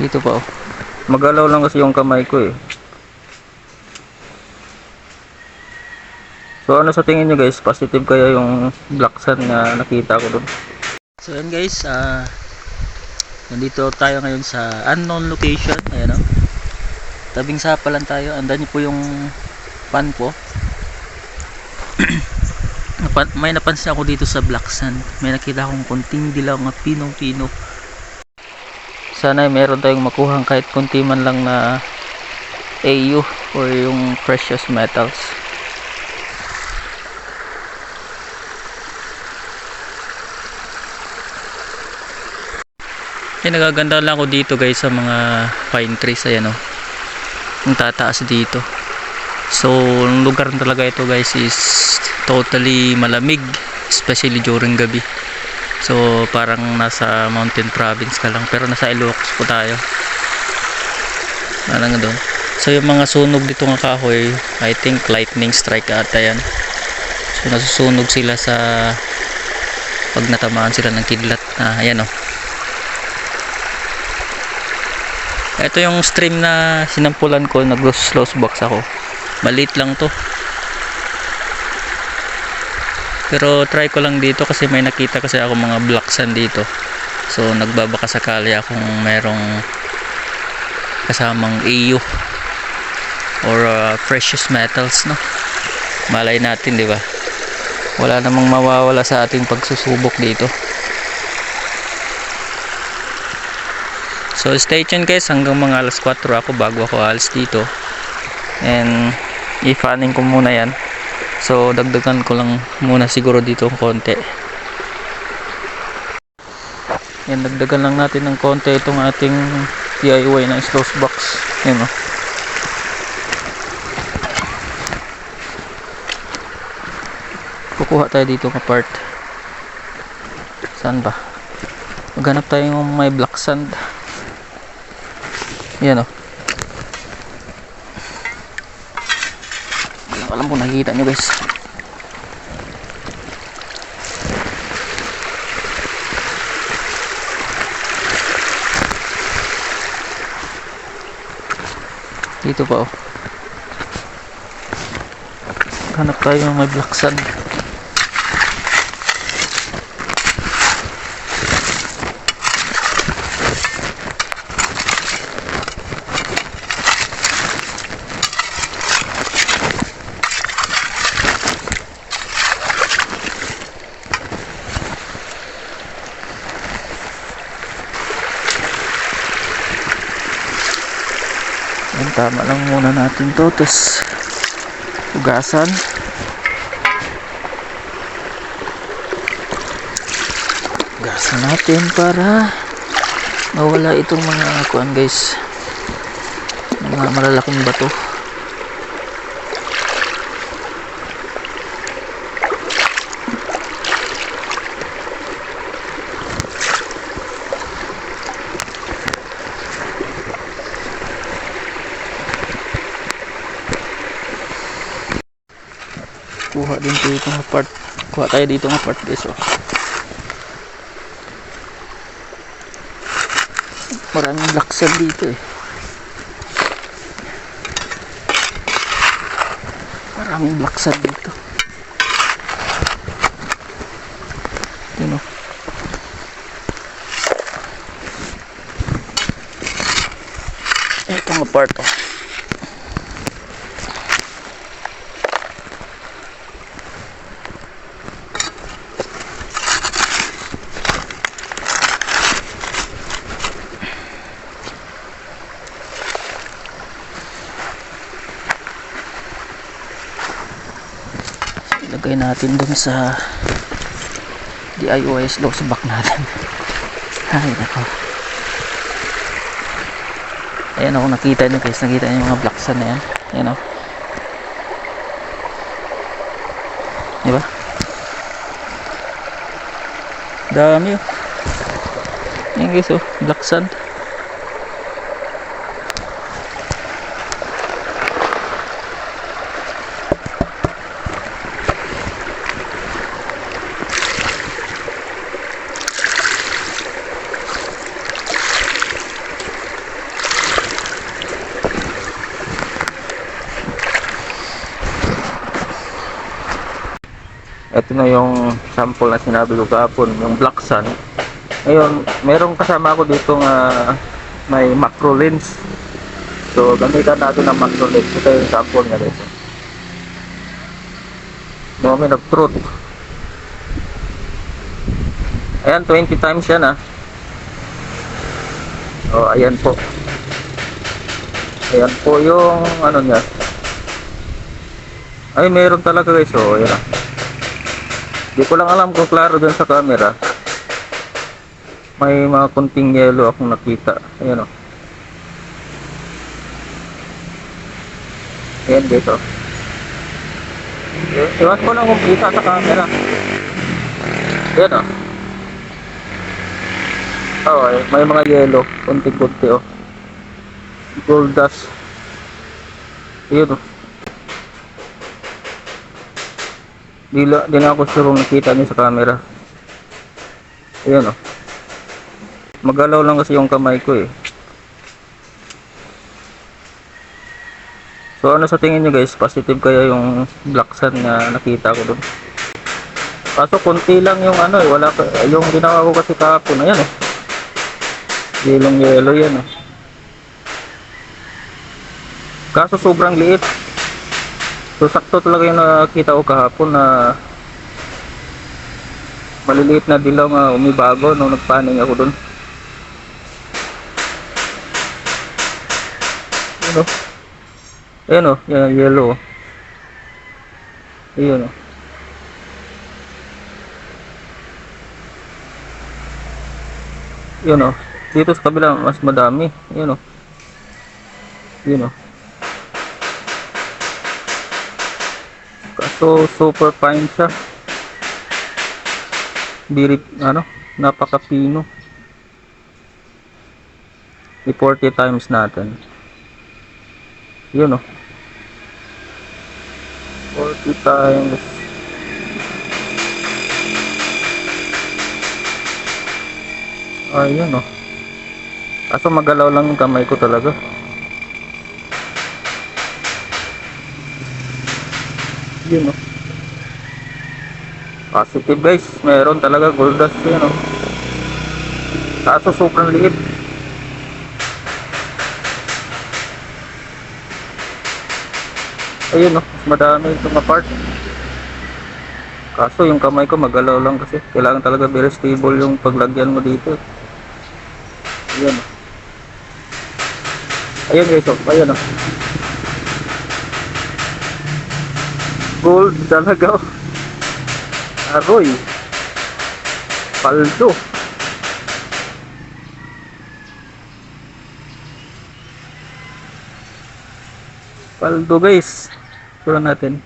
Dito pa oh. Magalaw lang kasi yung kamay ko eh. So ano sa tingin nyo guys? Positive kaya yung black sand na nakita ko doon? So yan guys, nandito tayo ngayon sa unknown location. Ayan o. Tabing sapalan tayo. Andan nyo po yung pan po. May napansin ako dito sa black sand. May nakita akong konting dilaw nga pinong-pino. Sana ay meron tayong makuhang kahit konti man lang na AU or yung precious metals. Nagaganda lang ako dito guys sa mga pine trees. Ayan o, yung tataas dito. So ang lugar talaga ito guys is totally malamig, especially during gabi. So parang nasa mountain province ka lang, pero nasa Ilocos po tayo. Parang doon. So yung mga sunog dito ng kahoy, I think lightning strike ata yan. So nasusunog sila sa pag natamaan sila ng kidlat. Ayan o. Ito yung stream na sinampulan ko, nag-slow box ako. Maliit lang to. Pero try ko lang dito kasi may nakita kasi ako mga black sand dito. So nagbabaka sakali akong merong kasamang AU or precious metals, no? Malay natin, di ba? Wala namang mawawala sa ating pagsusubok dito. So stay tuned guys hanggang mga alas 4 ako bago ako alis dito. And i-fanning ko muna yan. So dagdagan ko lang muna siguro dito ng konti. Yan, dagdagan lang natin ng konti itong ating DIY na sluice box. Yan o. Kukuha tayo dito ng part. Saan ba? Maghanap tayo ng may black sand. Yan o. Alam ko nakikita nyo guys. Dito pa o. Hanap tayo ng may black sand. Tama lang muna natin to, tapos hugasan. Hugasan natin para mawala itong mga kuan guys, mga malalaking bato. Kuha din dito ng part. Kuha tayo dito ng part guys oh. Maraming black sand dito eh. Maraming black sand dito. Yun oh. Ito ang part oh. Ilagay natin dun sa DIY slow sa back natin. Ay nako. Ayan ako, nakita nyo guys, nakita nyo yung mga black sand na yan. Ayan o, diba? Dami o. Ayan guys o, black sand. Ito na yung sample na sinabi ko kahapon, yung Black Sun. Ngayon, merong kasama ako dito nga may macro lens. So, gamitan natin ng macro lens. Ito yung sample nga dito. Moment of truth. Ayan, 20 times yan ah. O, ayan po. Ayan po yung ano niya. Ay, meron talaga guys. O, ayan ah. Di ko lang alam kung klaro dun sa camera. May mga kunting yellow akong nakita. Ayan o. Ayan guys o. Iwan ko lang kung kita sa camera. Ayan o. Oh, may mga yellow. Kunti-kunti o. Gold dust. Ayan o. Di na ako sure kung nakita niyo sa camera. Ayan o. Magalaw lang kasi yung kamay ko eh. So ano sa tingin nyo guys? Positive kaya yung Black Sun na nakita ko dun? Kaso konti lang yung ano eh. Wala, yung ginawa ko kasi kahapon. Ayan eh. Yellow yellow yan eh. Kaso sobrang liit. So sakto talaga yung nakita ko kahapon na maliliit na dilaw nga umibago nung nagpaning ako dun. Ano? Ayan o, yan yellow. Ayan o. Ayan o. Dito sa kabila mas madami. Ayan o. Ayan o. Kaso super fine siya. Birit, ano, napakapino. I-40 times natin. Yun o. 40 times. Ayun o. Kaso magalaw lang yung kamay ko talaga. Yun o. Positive guys. Meron talaga gold dust yun o. Kaso sobrang liit. Ayun o, madami itong apart. Kaso yung kamay ko magalaw lang kasi kailangan talaga very stable yung paglagyan mo dito. Ayun o. Ayun guys o, ayun o. Gold talaga o. Aroy. Paldo. Paldo guys. Tura natin.